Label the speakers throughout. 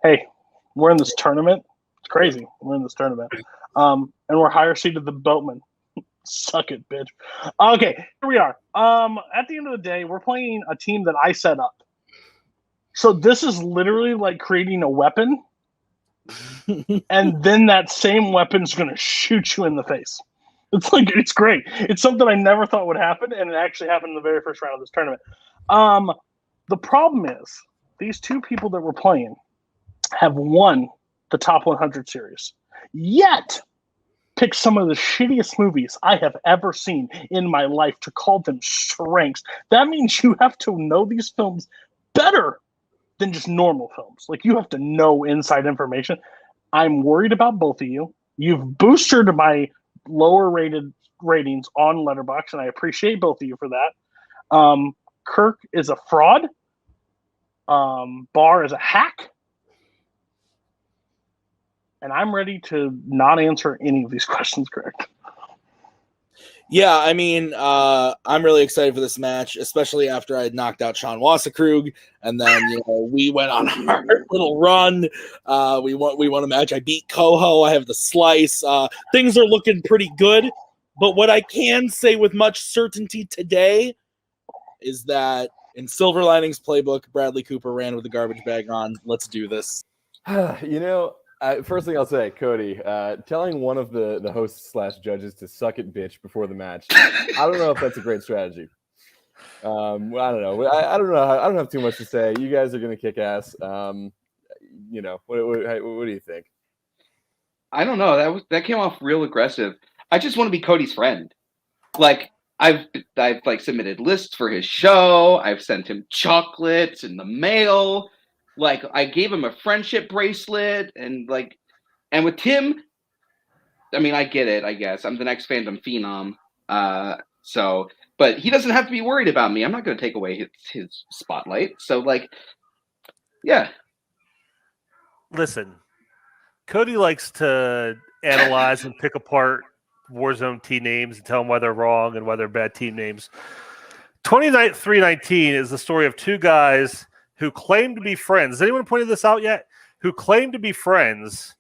Speaker 1: Hey, we're in this tournament. It's crazy. We're in this tournament. And we're higher seeded than Boatman. Suck it, bitch. Okay, here we are. At the end of the day, we're playing a team that I set up. So this is literally like creating a weapon, and then that same weapon's going to shoot you in the face. It's great. It's something I never thought would happen, and it actually happened in the very first round of this tournament. The problem is these two people that we're playing have won the top 100 series, yet pick some of the shittiest movies I have ever seen in my life to call them strengths. That means you have to know these films better than just normal films. Like, you have to know inside information. I'm worried about both of you. You've boosted my lower rated ratings on Letterboxd, and I appreciate both of you for that. Kirk is a fraud. Barr is a hack. And I'm ready to not answer any of these questions correct.
Speaker 2: Yeah, I mean, I'm really excited for this match, especially after I had knocked out Sean Wasserkrug, and then we went on our little run. We won a match. I beat Koho. I have the slice. Things are looking pretty good. But what I can say with much certainty today is that in Silver Linings Playbook, Bradley Cooper ran with the garbage bag on. Let's do this.
Speaker 3: First thing I'll say, Cody, telling one of the hosts / judges to suck it, bitch, before the match, I don't know if that's a great strategy. I don't know. I don't know. I don't have too much to say. You guys are going to kick ass. What do you think?
Speaker 4: I don't know. That came off real aggressive. I just want to be Cody's friend. Like, I've like submitted lists for his show. I've sent him chocolates in the mail. Like, I gave him a friendship bracelet, and with Tim, I mean, I get it, I guess. I'm the next Fandom phenom. But he doesn't have to be worried about me. I'm not going to take away his spotlight. So, yeah.
Speaker 5: Listen, Cody likes to analyze and pick apart Warzone team names and tell them why they're wrong and why they're bad team names. 2319 is the story of two guys who claim to be friends. Has anyone pointed this out yet? Who claim to be friends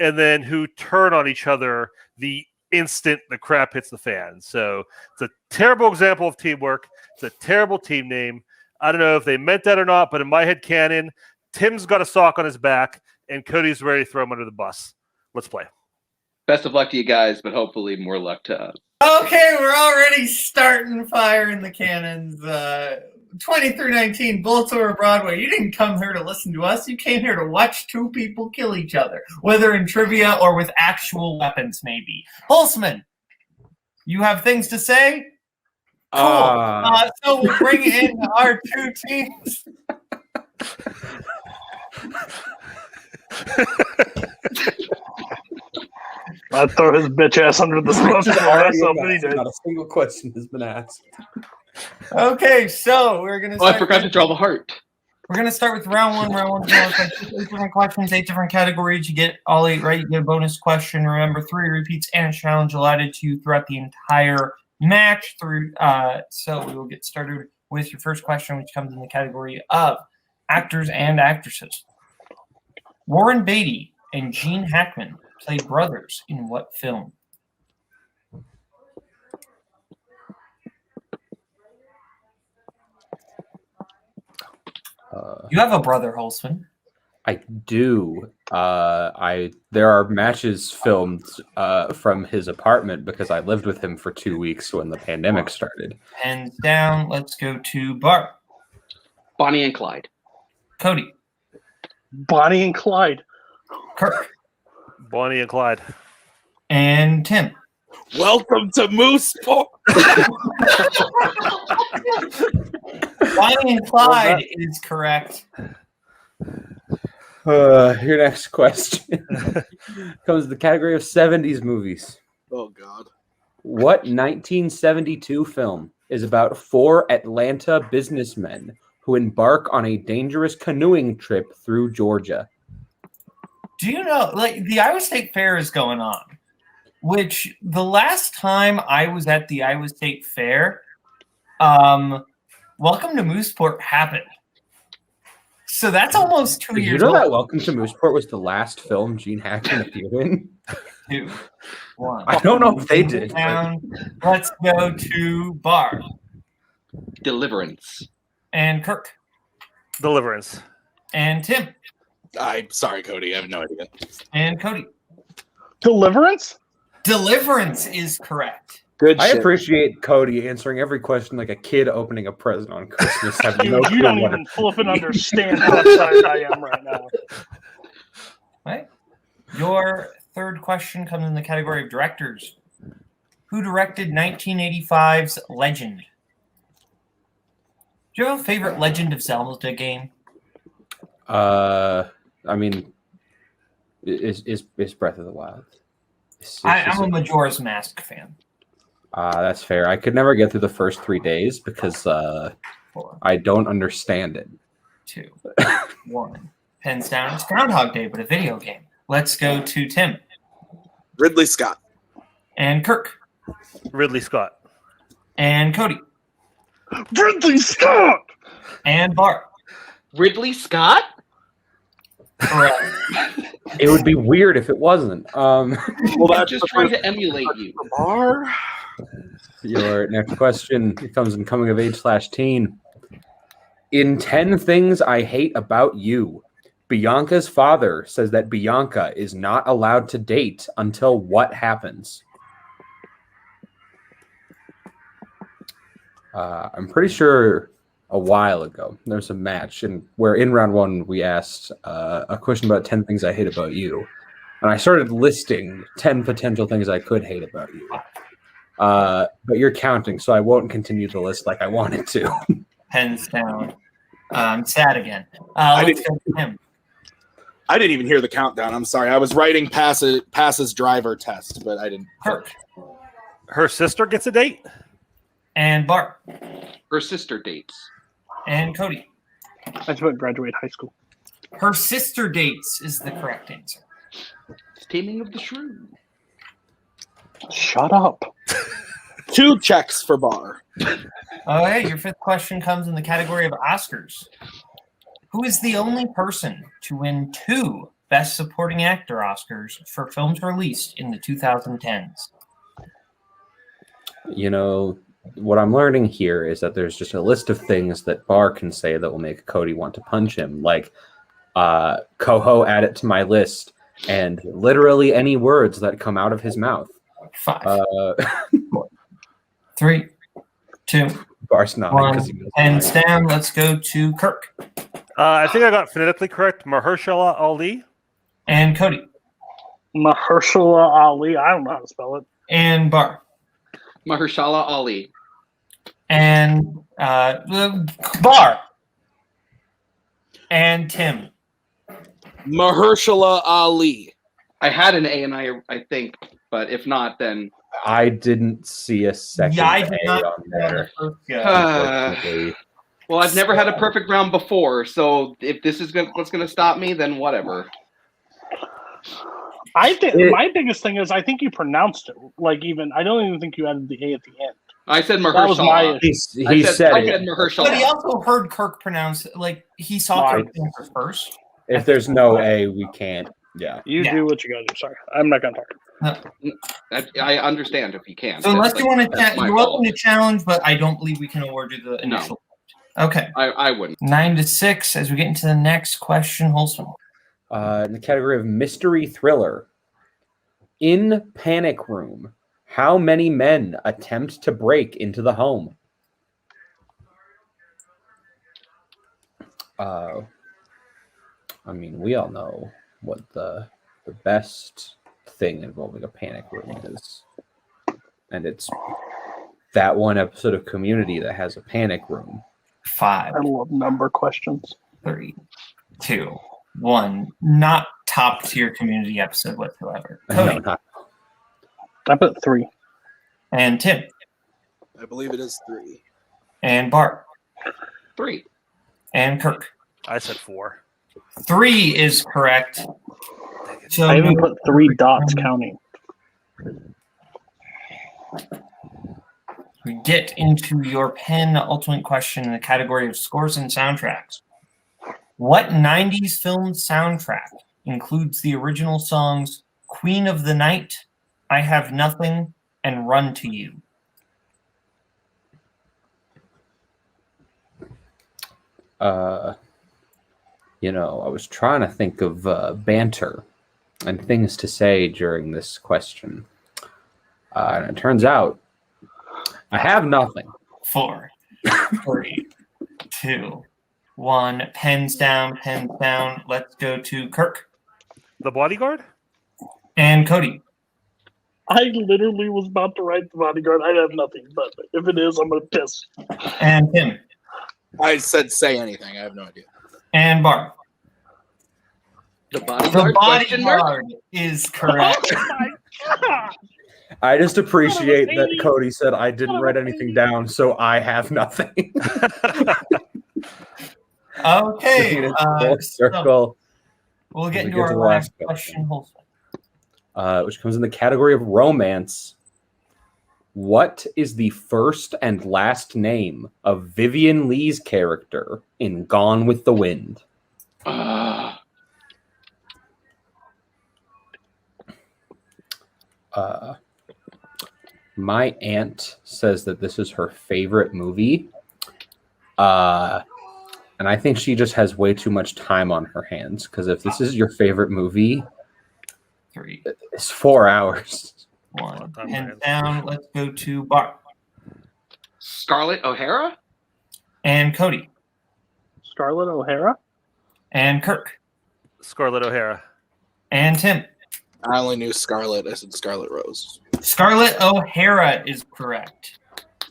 Speaker 5: and then who turn on each other the instant the crap hits the fan. So it's a terrible example of teamwork. It's a terrible team name. I don't know if they meant that or not, but in my head canon, Tim's got a sock on his back and Cody's ready to throw him under the bus. Let's play.
Speaker 4: Best of luck to you guys, but hopefully more luck to us.
Speaker 6: Okay, we're already starting firing the cannons. 2319, bullets over Broadway. You didn't come here to listen to us. You came here to watch two people kill each other, whether in trivia or with actual weapons, maybe. Holzman, you have things to say? Cool. So we'll bring in our two teams.
Speaker 1: I'd throw his bitch ass under the bus.
Speaker 7: Not a single question has been asked.
Speaker 6: Okay, so we're gonna.
Speaker 4: I forgot to draw the heart.
Speaker 6: We're gonna start with round one. Round one, like 8 different questions, 8 different categories. You get all 8 right. You get a bonus question. Remember, 3 repeats and a challenge allotted to you throughout the entire match. So we will get started with your first question, which comes in the category of actors and actresses. Warren Beatty and Gene Hackman played brothers in what film? You have a brother, Holzman.
Speaker 7: I do. There are matches filmed from his apartment because I lived with him for 2 weeks when the pandemic started.
Speaker 6: Hands down. Let's go to Bart.
Speaker 4: Bonnie and Clyde.
Speaker 6: Cody.
Speaker 1: Bonnie and Clyde.
Speaker 6: Kirk.
Speaker 5: Bonnie and Clyde.
Speaker 6: And Tim.
Speaker 2: Welcome to Moose Park.
Speaker 6: Bonnie and Clyde is correct.
Speaker 7: Your next question comes to the category of 70s movies.
Speaker 2: Oh, God.
Speaker 7: What 1972 film is about 4 Atlanta businessmen who embark on a dangerous canoeing trip through Georgia?
Speaker 6: Do you know, the Iowa State Fair is going on, which the last time I was at the Iowa State Fair, Welcome to Mooseport happened. So that's almost 2
Speaker 7: Did you
Speaker 6: years
Speaker 7: know
Speaker 6: old.
Speaker 7: that Welcome to Mooseport was the last film Gene Hackman appeared in?
Speaker 6: 2, 1.
Speaker 7: I don't know if they did.
Speaker 6: Down. Let's go to Bar
Speaker 4: Deliverance.
Speaker 6: and Kirk
Speaker 5: Deliverance.
Speaker 6: and Tim
Speaker 2: I'm sorry, Cody. I have no idea.
Speaker 6: and Cody.
Speaker 1: Deliverance?
Speaker 6: Deliverance is correct.
Speaker 2: Good
Speaker 7: I
Speaker 2: shit.
Speaker 7: appreciate Cody answering every question like a kid opening a present on Christmas. Having
Speaker 1: Dude,
Speaker 7: no
Speaker 1: you
Speaker 7: clue
Speaker 1: don't
Speaker 7: what
Speaker 1: even flipping understand how excited I am right now.
Speaker 6: Right. Your third question comes in the category of directors. Who directed 1985's Legend? Do you have a favorite Legend of Zelda game?
Speaker 7: I mean, is Breath of the Wild?
Speaker 6: I'm a Majora's Mask fan.
Speaker 7: That's fair. I could never get through the first 3 days because
Speaker 6: 4,
Speaker 7: I don't understand it.
Speaker 6: 2, 1. Pens down. It's Groundhog Day, but a video game. Let's go to Tim
Speaker 2: Ridley Scott.
Speaker 6: and Kirk
Speaker 5: Ridley Scott.
Speaker 6: and Cody
Speaker 1: Ridley Scott!
Speaker 6: and Bart.
Speaker 4: Ridley Scott?
Speaker 6: Correct.
Speaker 7: It would be weird if it wasn't.
Speaker 4: Well, I'm just trying to emulate you.
Speaker 2: Bar.
Speaker 7: Your next question comes in coming of age / teen. In 10 Things I Hate About You, Bianca's father says that Bianca is not allowed to date until what happens? I'm pretty sure a while ago there's a match where in round 1 we asked a question about 10 things I hate about you, and I started listing 10 potential things I could hate about you. But you're counting, so I won't continue the list like I wanted to.
Speaker 6: Pens down. I'm sad again. Let's go to him.
Speaker 2: I didn't even hear the countdown. I'm sorry. I was writing passes driver test, but I didn't.
Speaker 6: Kirk
Speaker 5: Her sister gets a date?
Speaker 6: and Bart
Speaker 4: Her sister dates.
Speaker 6: and Cody.
Speaker 1: I just went graduate high school.
Speaker 6: Her sister dates is the correct answer.
Speaker 4: Taming of the Shrew.
Speaker 1: Shut up.
Speaker 2: 2 checks for Bar.
Speaker 6: Okay, your fifth question comes in the category of Oscars. Who is the only person to win 2 Best Supporting Actor Oscars for films released in the 2010s?
Speaker 7: You know, what I'm learning here is that there's just a list of things that Bar can say that will make Cody want to punch him. Like, Koho, add it to my list, and literally any words that come out of his mouth.
Speaker 6: 5, 4, 3, 2,
Speaker 7: Bar's not.
Speaker 6: 1. And Stan, let's go to Kirk
Speaker 5: I think I got phonetically correct. Mahershala Ali.
Speaker 6: and Cody
Speaker 1: Mahershala Ali. I don't know how to spell it.
Speaker 6: and Bar
Speaker 4: Mahershala Ali.
Speaker 6: and Bar and Tim.
Speaker 2: Mahershala Ali.
Speaker 4: I had an A and I think, but if not, then
Speaker 7: I didn't see a second
Speaker 6: Yeah, I did
Speaker 7: A
Speaker 6: not.
Speaker 7: on there.
Speaker 6: Yeah.
Speaker 4: well, I've never had a perfect round before, so if this is what's going to stop me, then whatever.
Speaker 1: I think my biggest thing is I think you pronounced it. Like I don't even think you added the A at the end.
Speaker 4: I said
Speaker 1: That was my
Speaker 4: Mahershala.
Speaker 7: He said
Speaker 4: I
Speaker 7: it.
Speaker 4: said Mahershala.
Speaker 6: But he also heard Kirk pronounce it. Like he saw
Speaker 1: Right.
Speaker 6: Kirk answer first.
Speaker 7: If there's no A, we can't. Yeah.
Speaker 1: You
Speaker 6: Yeah.
Speaker 1: do what you gotta do. Sorry, I'm not gonna talk.
Speaker 4: I understand if you can.
Speaker 6: So unless
Speaker 4: That's
Speaker 6: you want to,
Speaker 4: that's my
Speaker 6: you're welcome
Speaker 4: fault.
Speaker 6: to challenge, but I don't believe we can award you the initial. Okay,
Speaker 4: I wouldn't.
Speaker 6: 9-6. As we get into the next question, Holson.
Speaker 7: In the category of mystery thriller. In Panic Room, how many men attempt to break into the home? I mean, we all know what the best thing involving a panic room is. And it's that one episode of Community that has a panic room.
Speaker 6: 5,
Speaker 1: I love number questions.
Speaker 6: 3, 2, 1. Not top tier Community episode whatsoever.
Speaker 7: No,
Speaker 6: Cody
Speaker 7: not-
Speaker 1: I put 3.
Speaker 6: and Tim
Speaker 2: I believe it is 3.
Speaker 6: and Bart
Speaker 4: 3.
Speaker 6: and Kirk.
Speaker 5: I said 4.
Speaker 6: 3 is correct. So
Speaker 1: I even put 3 dots counting.
Speaker 6: we get into your pen ultimate question in the category of scores and soundtracks. What 90s film soundtrack includes the original songs Queen of the Night, I Have Nothing, and Run to You?
Speaker 7: I was trying to think of banter and things to say during this question. And it turns out I have nothing.
Speaker 6: 4, 3, 2, 1. Pens down, pens down. Let's go to Kirk
Speaker 5: The Bodyguard?
Speaker 6: and Cody.
Speaker 1: I literally was about to write The Bodyguard. I have nothing, but if it is, I'm going to piss.
Speaker 6: And Tim.
Speaker 2: I said say anything. I have no idea.
Speaker 6: And Barb.
Speaker 4: The
Speaker 6: The
Speaker 4: bodyguard? Question mark?
Speaker 6: Bodyguard is correct.
Speaker 1: Oh my God.
Speaker 7: I just appreciate that
Speaker 1: 80s.
Speaker 7: Cody said I didn't write anything down, so I have nothing.
Speaker 6: Okay.
Speaker 7: Full circle,
Speaker 6: We'll get
Speaker 7: We
Speaker 6: into
Speaker 7: get
Speaker 6: our
Speaker 7: to the
Speaker 6: last
Speaker 7: last
Speaker 6: question.
Speaker 7: which comes in the category of romance. What is the first and last name of Vivian Lee's character in Gone with the Wind? My aunt says that this is her favorite movie. And I think she just has way too much time on her hands, because if this is your favorite movie,
Speaker 6: 3,
Speaker 7: it's 4 hours.
Speaker 6: 1. Pens down. Let's go to Barb
Speaker 4: Scarlett O'Hara?
Speaker 6: and Cody
Speaker 1: Scarlett O'Hara?
Speaker 6: and Kirk
Speaker 5: Scarlett O'Hara.
Speaker 6: and Tim.
Speaker 2: I only knew Scarlett. I said Scarlet Rose.
Speaker 6: Scarlett O'Hara is correct.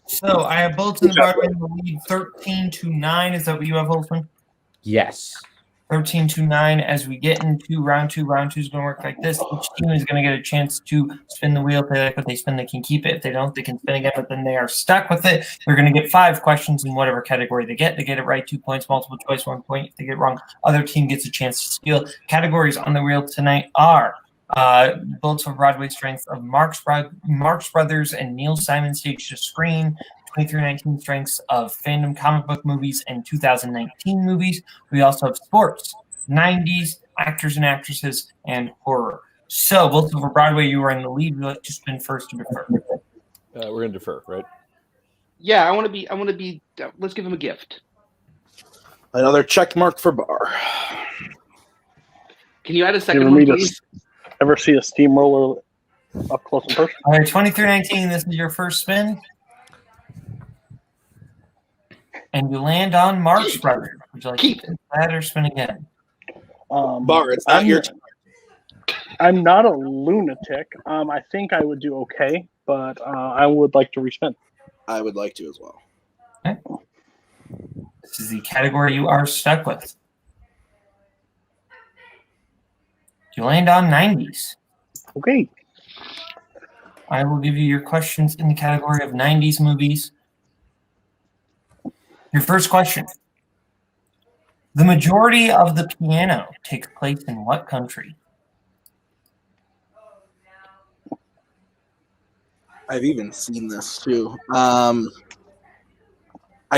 Speaker 6: So I have Bolton and Broadway in the lead 13-9. Is that what you have, Holtzman?
Speaker 7: Yes.
Speaker 6: 13-9. As we get into round two is going to work like this. Each team is going to get a chance to spin the wheel. If they like what they spin, they can keep it. If they don't, they can spin again, but then they are stuck with it. They're going to get 5 questions in whatever category they get. They get it right, 2 points, multiple choice, 1 point. If they get it wrong, other team gets a chance to steal. Categories on the wheel tonight are Bullets of Broadway strength of Marx Brothers and Neil Simon Stage to Screen, 2319 strengths of Fandom comic book movies and 2019 movies. We also have sports, 90s, actors and actresses, and horror. So, Bullets of Broadway, you are in the lead. Would you like to spin first or defer?
Speaker 3: We're going to defer, right?
Speaker 4: Yeah, I want to be. Let's give him a gift.
Speaker 2: Another check mark for Bar.
Speaker 4: Can you add a second
Speaker 1: Ever
Speaker 4: one,
Speaker 1: meet
Speaker 4: please?
Speaker 1: Ever see a steamroller up close and personal?
Speaker 6: All right, 2319, this is your first spin. And you land on Marx Brothers. Would you like to spin that or spin again?
Speaker 2: Bar, it's not your turn.
Speaker 1: I'm not a lunatic. I think I would do okay, but I would like to respin.
Speaker 2: I would like to as well.
Speaker 6: Okay. This is the category you are stuck with. You land on 90s.
Speaker 1: Okay.
Speaker 6: I will give you your questions in the category of 90s movies. Your first question. The majority of the piano takes place in what country?
Speaker 2: I've even seen this too. I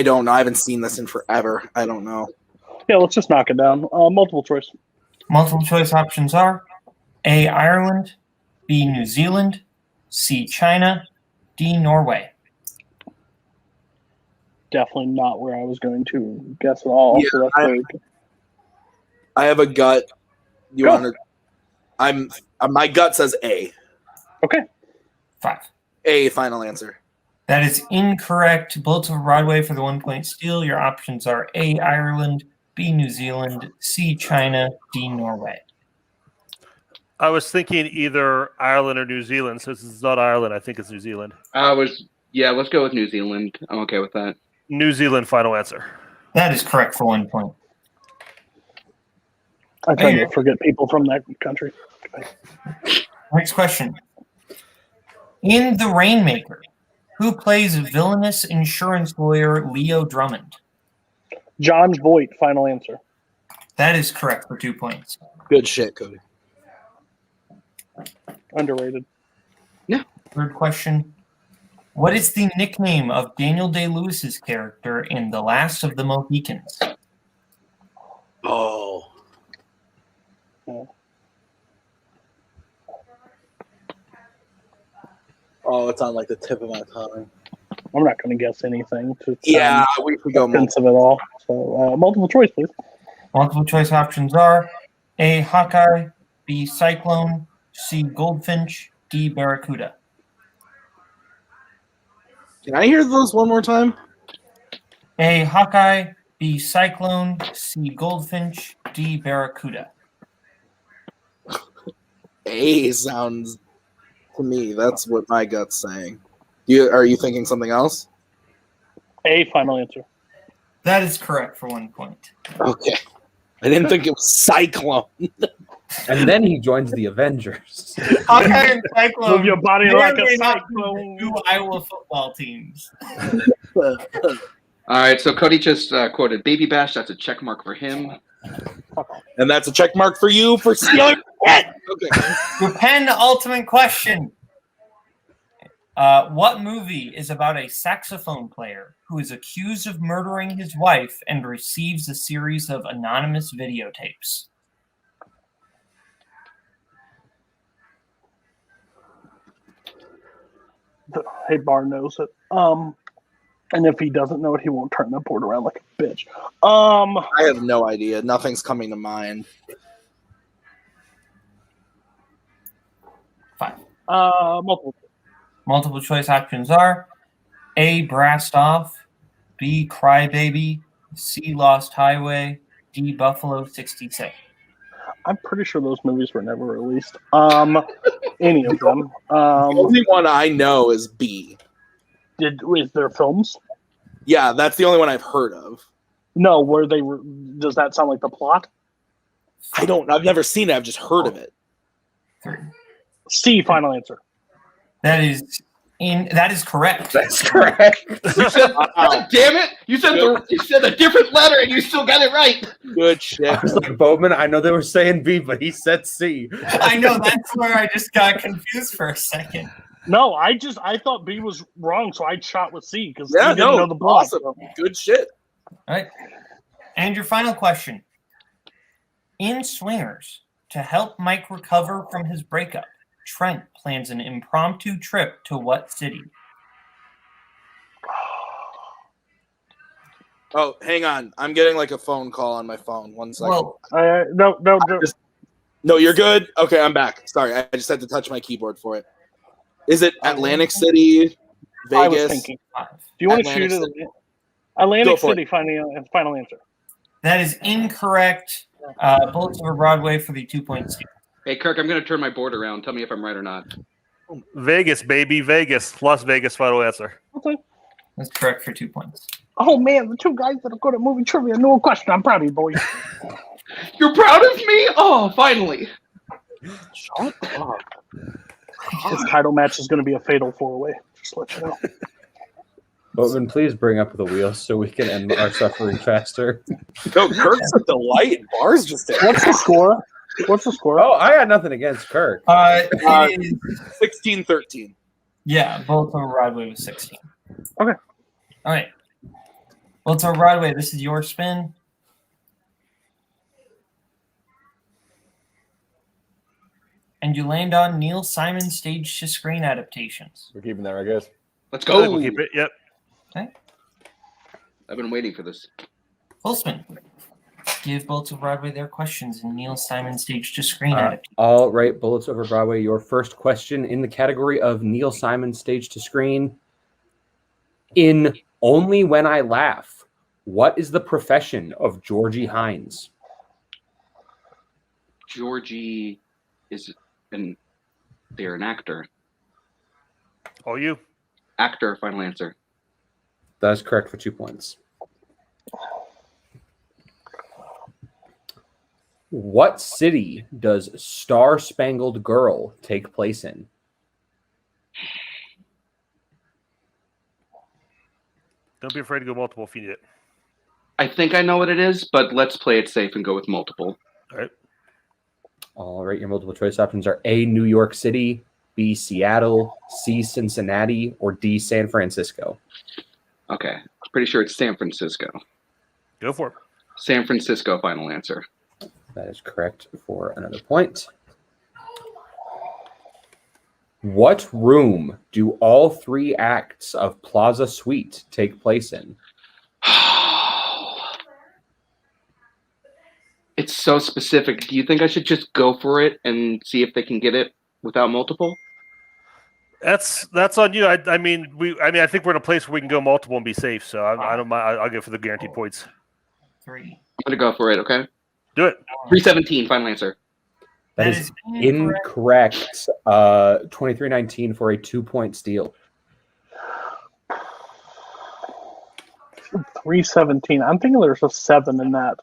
Speaker 2: don't know. I haven't seen this in forever. I don't know.
Speaker 1: Yeah, let's just knock it down. Multiple choice.
Speaker 6: Multiple choice options are A, Ireland, B, New Zealand, C, China, D, Norway.
Speaker 1: Definitely not where I was going to guess at all.
Speaker 2: Yeah,
Speaker 1: so that's very good.
Speaker 2: I have a gut. You
Speaker 1: Go.
Speaker 2: want to? My gut says A.
Speaker 1: Okay.
Speaker 6: 5.
Speaker 2: A final answer.
Speaker 6: That is incorrect. Bullets of Broadway for the 1 point steal. Your options are A, Ireland, B, New Zealand, C, China, D, Norway.
Speaker 5: I was thinking either Ireland or New Zealand. Since it's not Ireland, I think it's New Zealand.
Speaker 4: Let's go with New Zealand. I'm okay with that.
Speaker 5: New Zealand, final answer.
Speaker 6: That is correct for 1 point.
Speaker 1: I tend to forget people from that country.
Speaker 6: Next question. In The Rainmaker, who plays villainous insurance lawyer Leo Drummond?
Speaker 1: John Voight, final answer.
Speaker 6: That is correct for 2 points.
Speaker 2: Good shit, Cody.
Speaker 1: Underrated.
Speaker 6: Third question. What is the nickname of Daniel Day-Lewis's character in The Last of the Mohicans?
Speaker 2: Oh.
Speaker 1: Yeah.
Speaker 2: Oh, it's on like the tip of my tongue.
Speaker 1: I'm not going to guess anything to
Speaker 2: Yeah, we could go
Speaker 1: offensive at all. So multiple choice, please.
Speaker 6: Multiple choice options are A. Hawkeye, B. Cyclone, C. Goldfinch, D. Barracuda.
Speaker 2: Can I hear those one more time?
Speaker 6: A. Hawkeye, B. Cyclone, C. Goldfinch, D. Barracuda.
Speaker 2: A sounds to me. That's what my gut's saying. Are you thinking something else?
Speaker 1: A, final answer.
Speaker 6: That is correct for 1 point.
Speaker 2: Okay. I didn't think it was Cyclone.
Speaker 7: And then he joins the Avengers.
Speaker 6: Hawkeye and Cyclone.
Speaker 1: Move your body
Speaker 6: may
Speaker 1: like
Speaker 6: or
Speaker 1: a
Speaker 6: may not be
Speaker 1: cyclone.
Speaker 6: the 2 Iowa football teams.
Speaker 4: All right, so Cody just quoted Baby Bash. That's a check mark for him.
Speaker 2: And that's a check mark for you for stealing it. Okay.
Speaker 6: Your pen ultimate question. What movie is about a saxophone player who is accused of murdering his wife and receives a series of anonymous videotapes?
Speaker 1: Hey, Bar knows it. And if he doesn't know it, he won't turn the board around like a bitch.
Speaker 2: I have no idea. Nothing's coming to mind.
Speaker 6: 5.
Speaker 1: Multiple.
Speaker 6: Multiple choice options are A. Brassed Off, B. Crybaby, C. Lost Highway, D. Buffalo 66.
Speaker 1: I'm pretty sure those movies were never released. Any of them.
Speaker 2: The only one I know is B.
Speaker 1: Is there films?
Speaker 2: Yeah, that's the only one I've heard of.
Speaker 1: No, does that sound like the plot?
Speaker 2: I've never seen it. I've just heard of it.
Speaker 6: 3.
Speaker 1: C, final answer.
Speaker 6: That is correct.
Speaker 7: That's correct.
Speaker 4: You said, God damn it! You said a different letter, and you still got it right.
Speaker 2: Good shit.
Speaker 7: I was like, Boatman, I know they were saying B, but he said C.
Speaker 6: I know, that's where I just got confused for a second.
Speaker 1: No, I thought B was wrong, so I shot with C because
Speaker 2: Yeah,
Speaker 1: he didn't know the plot.
Speaker 2: awesome. Good shit.
Speaker 6: All right. And your final question. In Swingers, to help Mike recover from his breakup, Trent plans an impromptu trip to what city?
Speaker 2: Oh, hang on. I'm getting like a phone call on my phone. 1 second.
Speaker 6: Well,
Speaker 1: No.
Speaker 2: No, you're good. Okay, I'm back. Sorry, I just had to touch my keyboard for it. Is it Atlantic City,
Speaker 1: I was
Speaker 2: Vegas?
Speaker 1: thinking. Do you want to
Speaker 2: Atlantic
Speaker 1: shoot
Speaker 2: City.
Speaker 1: it? Atlantic
Speaker 2: Go for
Speaker 1: City, final answer.
Speaker 6: that is incorrect. Bullets over Broadway for the 2 points.
Speaker 4: Hey, Kirk, I'm going to turn my board around. Tell me if I'm right or not.
Speaker 5: Vegas, baby, Vegas. Las Vegas, final answer.
Speaker 1: Okay.
Speaker 6: That's correct for 2 points.
Speaker 1: Oh man, the two guys that are good at movie trivia know a question. I'm proud of you, boys.
Speaker 4: You're proud of me? Oh, finally.
Speaker 2: Shut up.
Speaker 1: This title match is going to be a fatal 4-way. Just let you know.
Speaker 7: Boatman, please bring up the wheel so we can end our suffering faster.
Speaker 2: No, Kirk's a delight. Bars just
Speaker 1: What's the score?
Speaker 7: Oh, I got nothing against Kirk.
Speaker 6: It is,
Speaker 2: 16-13.
Speaker 6: yeah, Bullets over Broadway was 16.
Speaker 1: Okay.
Speaker 6: All right. Bullets over Broadway, this is your spin. And you land on Neil Simon stage to screen adaptations.
Speaker 3: We're keeping that right, guys.
Speaker 4: Let's
Speaker 5: I think
Speaker 4: go.
Speaker 5: we'll keep it. Yep.
Speaker 4: I've been waiting for this.
Speaker 6: Fullspin. Give Bullets over Broadway their questions in Neil Simon stage to screen adaptations.
Speaker 7: All right, Bullets Over Broadway, your first question in the category of Neil Simon stage to screen. In Only When I Laugh, what is the profession of Georgie Hines?
Speaker 4: Georgie they're an actor.
Speaker 5: All you.
Speaker 4: Actor, final answer.
Speaker 7: That is correct for 2 points. What city does Star Spangled Girl take place in?
Speaker 5: Don't be afraid to go multiple if you need it.
Speaker 4: I think I know what it is, but let's play it safe and go with multiple.
Speaker 5: All right.
Speaker 7: All right, your multiple choice options are A, New York City, B, Seattle, C, Cincinnati, or D, San Francisco.
Speaker 4: Okay. I'm pretty sure it's San Francisco.
Speaker 5: Go for it.
Speaker 4: San Francisco, final answer.
Speaker 7: That is correct for another point. What room do all 3 acts of Plaza Suite take place in?
Speaker 4: It's so specific. Do you think I should just go for it and see if they can get it without multiple?
Speaker 5: That's on you. I mean, I think we're in a place where we can go multiple and be safe. So I don't mind. I'll go for the guaranteed points.
Speaker 6: 3.
Speaker 4: I'm gonna go for it. Okay.
Speaker 5: Do it.
Speaker 4: 317. Final answer.
Speaker 7: That is incorrect. 23-19 for a 2-point steal.
Speaker 1: 317. I'm thinking there's a 7 in that.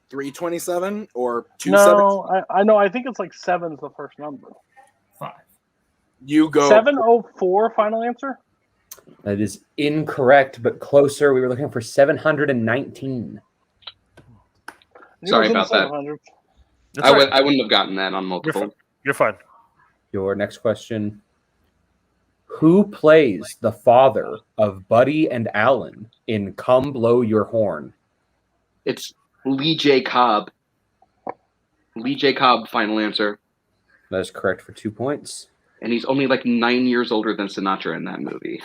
Speaker 2: 327 or 2?
Speaker 1: No, I know. I think it's like 7 is the first number.
Speaker 6: 5.
Speaker 2: You go
Speaker 1: 704. Final answer.
Speaker 7: That is incorrect, but closer. We were looking for 719.
Speaker 4: Sorry about that.
Speaker 5: That's all right.
Speaker 4: I wouldn't have gotten that on multiple.
Speaker 5: You're fine.
Speaker 7: Your next question. Who plays the father of Buddy and Alan in Come Blow Your Horn?
Speaker 4: It's Lee J. Cobb. Lee J. Cobb, final answer.
Speaker 7: That is correct for 2 points.
Speaker 4: And he's only like 9 years older than Sinatra in that movie.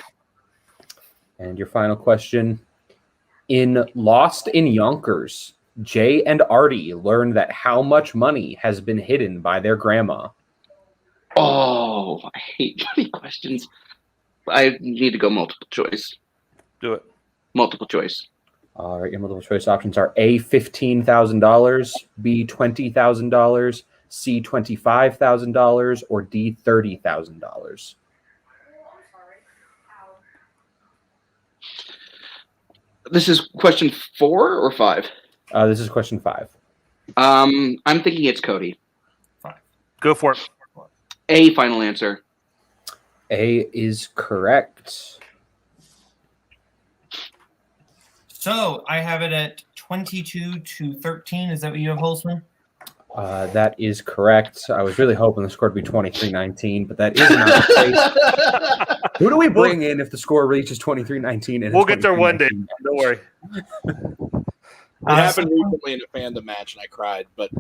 Speaker 7: And your final question. In Lost in Yonkers, Jay and Artie learn that how much money has been hidden by their grandma.
Speaker 4: Oh, I hate money questions. I need to go multiple choice.
Speaker 5: Do it.
Speaker 4: Multiple choice.
Speaker 7: All right, your multiple choice options are A, $15,000, B, $20,000, C, $25,000, or D, $30,000.
Speaker 4: This is question 4 or 5?
Speaker 7: This is question 5.
Speaker 4: I'm thinking it's Cody.
Speaker 6: 5.
Speaker 5: Go for it.
Speaker 4: A, final answer.
Speaker 7: A is correct.
Speaker 6: So I have it at 22-13. Is that what you have, Holzman?
Speaker 7: That is correct. I was really hoping the score would be 23-19, but that is not the case. Who do we bring in if the score reaches 23-19?
Speaker 5: We'll get there one day. Don't worry.
Speaker 2: It happened recently in a Fandom match, and I cried. But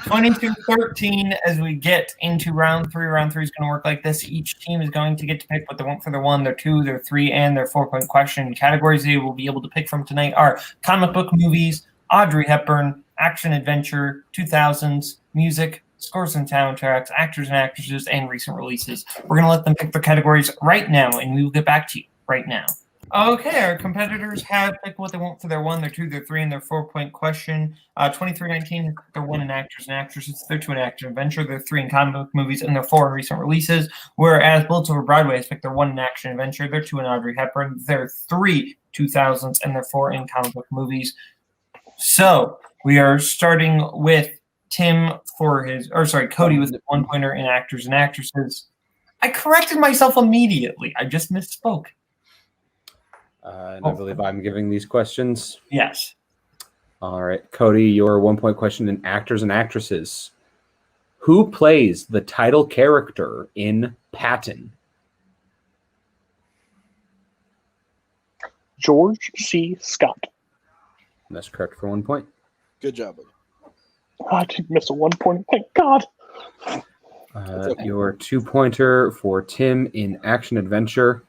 Speaker 6: 22-13 as we get into round 3. Round 3 is going to work like this. Each team is going to get to pick what they want for their 1, their 2, their 3, and their 4-point question. Categories they will be able to pick from tonight are comic book movies, Audrey Hepburn, action adventure, 2000s, music, scores and soundtracks, actors and actresses, and recent releases. We're going to let them pick their categories right now, and we will get back to you right now. Okay, our competitors have picked what they want for their 1, their 2, their 3, and their 4-point question. 23-19 has picked their 1 in actors and actresses, their 2 in action adventure, their 3 in comic book movies, and their 4 in recent releases. Whereas Bullets Over Broadway has picked their 1 in action adventure, their 2 in Audrey Hepburn, their 3 2000s, and their 4 in comic book movies. So we are starting with Tim for Cody with the 1-pointer in actors and actresses. I corrected myself immediately. I just misspoke.
Speaker 7: And I believe I'm giving these questions.
Speaker 6: Yes.
Speaker 7: All right, Cody, your 1-point question in actors and actresses. Who plays the title character in Patton?
Speaker 1: George C. Scott.
Speaker 7: That's correct for 1 point.
Speaker 2: good job.
Speaker 1: I didn't miss a 1 point. Thank God.
Speaker 7: Your 2-pointer for Tim in action adventure.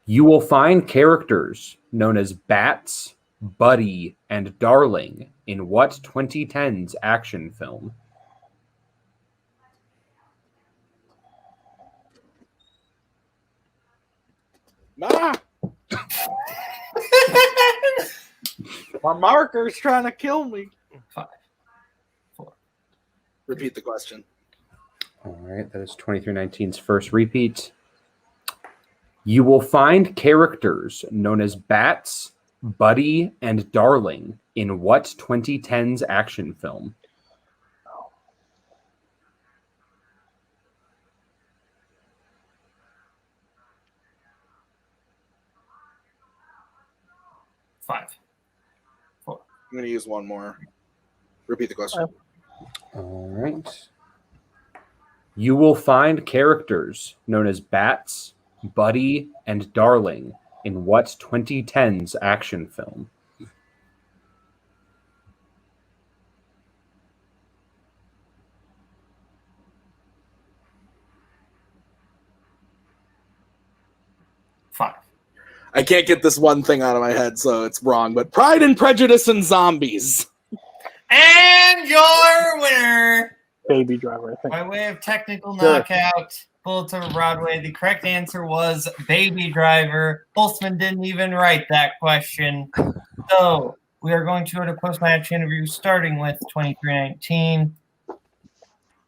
Speaker 7: You will find characters known as Bats, Buddy, and Darling in what 2010s action film?
Speaker 2: Ah! My marker's trying to kill me.
Speaker 6: 5, 4.
Speaker 2: Repeat the question.
Speaker 7: All right, that is 2319's first repeat. You will find characters known as Bats, Buddy, and Darling in what 2010s action film?
Speaker 6: Five, 4.
Speaker 2: I'm going to use one more. Repeat the question.
Speaker 7: All right. You will find characters known as Bats, Buddy, and Darling In what 2010s action film?
Speaker 6: Five.
Speaker 2: I can't get this one thing out of my head, so it's wrong. But Pride and Prejudice and Zombies.
Speaker 6: And your winner,
Speaker 1: Baby Driver, I think.
Speaker 6: by way of technical
Speaker 1: Sure.
Speaker 6: knockout, Bullets Over Broadway, the correct answer was Baby Driver. Boltzmann didn't even write that question. So we are going to go to post-match interview, starting with 2319.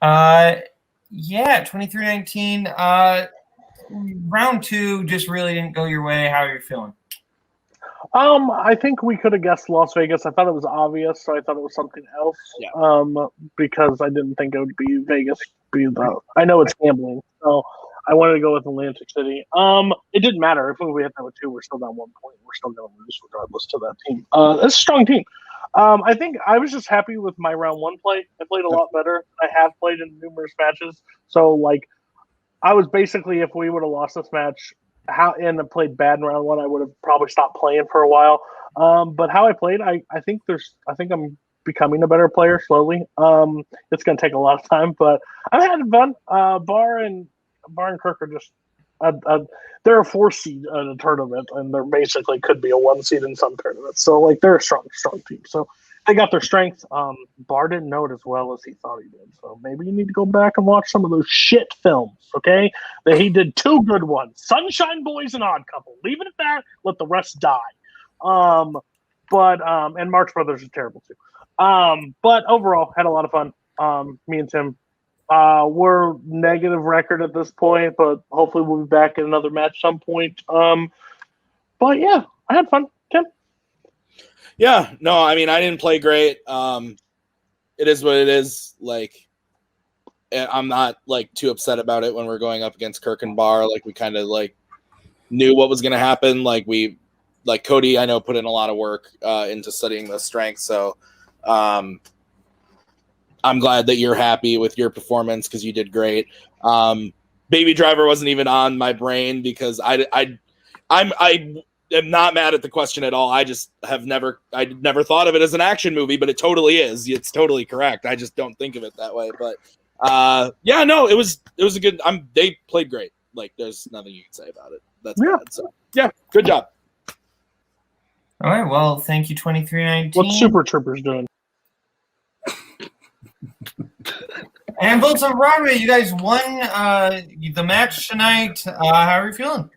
Speaker 6: 2319. Round two just really didn't go your way. How are you feeling?
Speaker 1: I think we could have guessed Las Vegas. I thought it was obvious, so I thought it was something else.
Speaker 2: Yeah.
Speaker 1: Because I didn't think it would be Vegas. I know it's gambling, so I wanted to go with Atlantic City. It didn't matter if we hit that with 2. We're still down 1 point. We're still going to lose regardless to that team. It's a strong team. I think I was just happy with my round 1 play. I played a lot better. I have played in numerous matches, so like I was basically, if we would have lost this match, and played bad in round 1, I would have probably stopped playing for a while. But how I played, I think I'm becoming a better player slowly. It's going to take a lot of time, but I'm having fun. Bar and Kirk are just they're a 4 seed in a tournament, and they're basically could be a 1 seed in some tournaments. So like they're a strong team. So they got their strength. Bar didn't know it as well as he thought he did. So maybe you need to go back and watch some of those shit films, okay? That he did 2 good ones. Sunshine Boys and Odd Couple. Leave it at that. Let the rest die. And Marx Brothers is terrible too. But overall, had a lot of fun. Me and Tim. We're negative record at this point, but hopefully we'll be back in another match some point. But yeah, I had fun. Tim?
Speaker 2: Yeah, no, I mean, I didn't play great. It is what it is. Like, I'm not like too upset about it when we're going up against Kirk and Bar. Like, we kind of like knew what was going to happen. Like Cody, I know, put in a lot of work into studying the strength. So I'm glad that you're happy with your performance because you did great. Baby Driver wasn't even on my brain because I am not mad at the question at all. I just have never thought of it as an action movie, but it totally is. It's totally correct. I just don't think of it that way. But yeah, no, it was a good. They played great. Like, there's nothing you can say about it. That's bad. So yeah, good job.
Speaker 6: All right. Well, thank you, 2319.
Speaker 1: What's Super Troopers doing?
Speaker 6: And Bullets on Broadway, you guys won the match tonight. How are you feeling?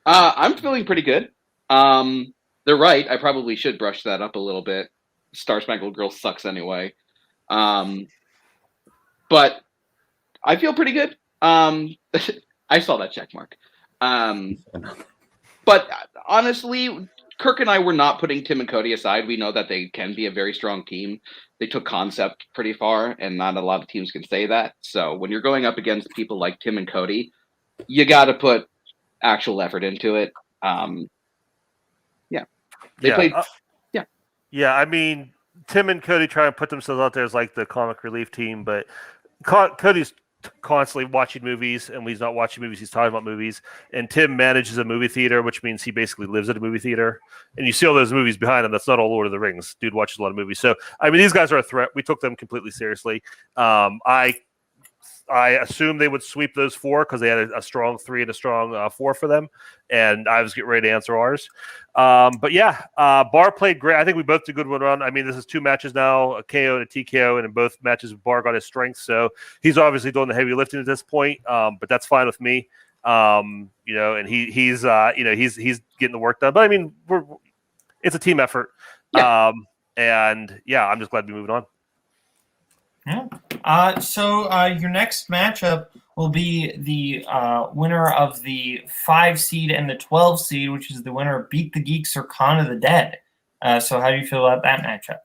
Speaker 4: I'm feeling pretty good. They're right. I probably should brush that up a little bit. Star Spangled Girl sucks anyway. But I feel pretty good. I saw that check mark. But honestly, Kirk and I were not putting Tim and Cody aside. We know that they can be a very strong team. They took concept pretty far, and not a lot of teams can say that. So when you're going up against people like Tim and Cody, you got to put actual effort into it. They played.
Speaker 5: Yeah. I mean, Tim and Cody try and put themselves out there as like the comic relief team, but Cody's constantly watching movies, and when he's not watching movies, he's talking about movies. And Tim manages a movie theater, which means he basically lives at a movie theater. And you see all those movies behind him. That's not all Lord of the Rings. Dude watches a lot of movies. So I mean, these guys are a threat. We took them completely seriously. I assumed they would sweep those 4 because they had a strong 3 and a strong 4 for them, and I was getting ready to answer ours. But yeah, Bar played great. I think we both did a good one run. I mean, this is 2 matches now, a KO and a TKO, and in both matches, Bar got his strength, so he's obviously doing the heavy lifting at this point. But that's fine with me. And he's getting the work done. But I mean, it's a team effort.
Speaker 4: Yeah.
Speaker 5: And yeah, I'm just glad to be moving on.
Speaker 6: Yeah. So your next matchup will be the winner of the 5 seed and the 12 seed, which is the winner of Beat the Geeks or Con of the Dead. So how do you feel about that matchup?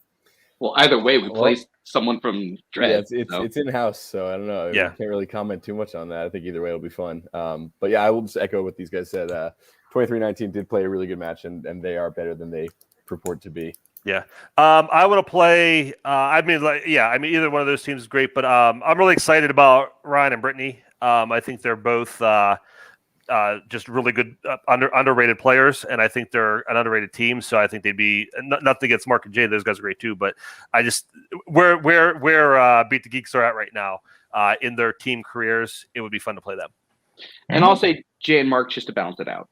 Speaker 4: Well, either way, we placed someone from Dread.
Speaker 3: Yeah, it's in-house, so I don't know.
Speaker 5: Yeah.
Speaker 3: I can't really comment too much on that. I think either way it'll be fun. But yeah, I will just echo what these guys said. 2319 did play a really good match, and they are better than they purport to be.
Speaker 5: Yeah. I want to play either one of those teams is great, but I'm really excited about Ryan and Brittany. I think they're both just really good underrated players, and I think they're an underrated team. So I think they'd be nothing against Mark and Jay; those guys are great too. But I just where Beat the Geeks are at right now in their team careers, it would be fun to play them.
Speaker 4: And I'll say Jay and Mark just to balance it out.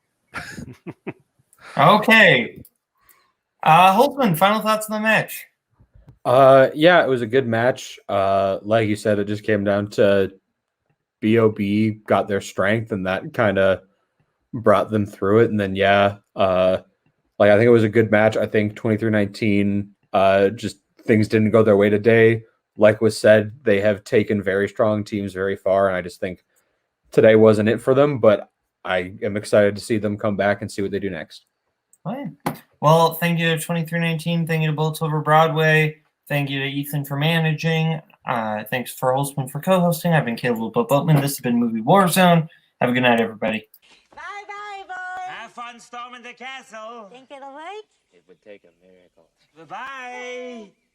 Speaker 6: Okay. Holtzman, final thoughts on the match?
Speaker 7: Yeah, it was a good match. Like you said, it just came down to BOB got their strength, and that kind of brought them through it. And then, I think it was a good match. I think 23-19, just things didn't go their way today. Like was said, they have taken very strong teams very far, and I just think today wasn't it for them, but I am excited to see them come back and see what they do next.
Speaker 6: Right. Well, thank you to 23-19. Thank you to Bullets Over Broadway. Thank you to Ethan for managing. Thanks for Holtzman for co-hosting. I've been Kaleb Boatman. This has been Movie Warzone. Have a good night, everybody.
Speaker 8: Bye-bye, boys.
Speaker 9: Have fun storming the castle.
Speaker 8: Think it'll work?
Speaker 9: It would take a miracle. Bye-bye.